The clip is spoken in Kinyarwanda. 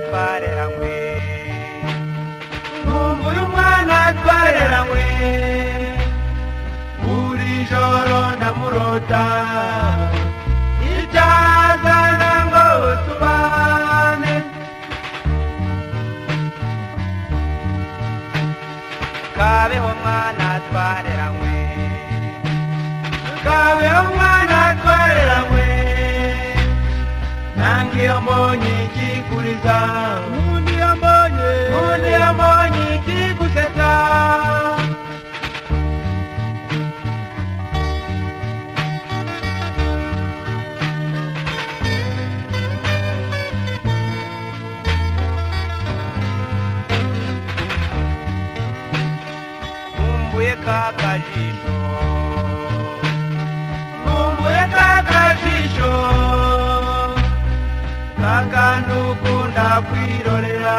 twareranywe nkumbuye umwana twareranywe buri joro ndamurota icyazana ngo tubane kabeho mwana twareranywe kabeho mwana twareranywe nange mbonye ikikuriza undi yambonye ikigusetsa nkumbuye kakajisho kakantu kunda kwirorera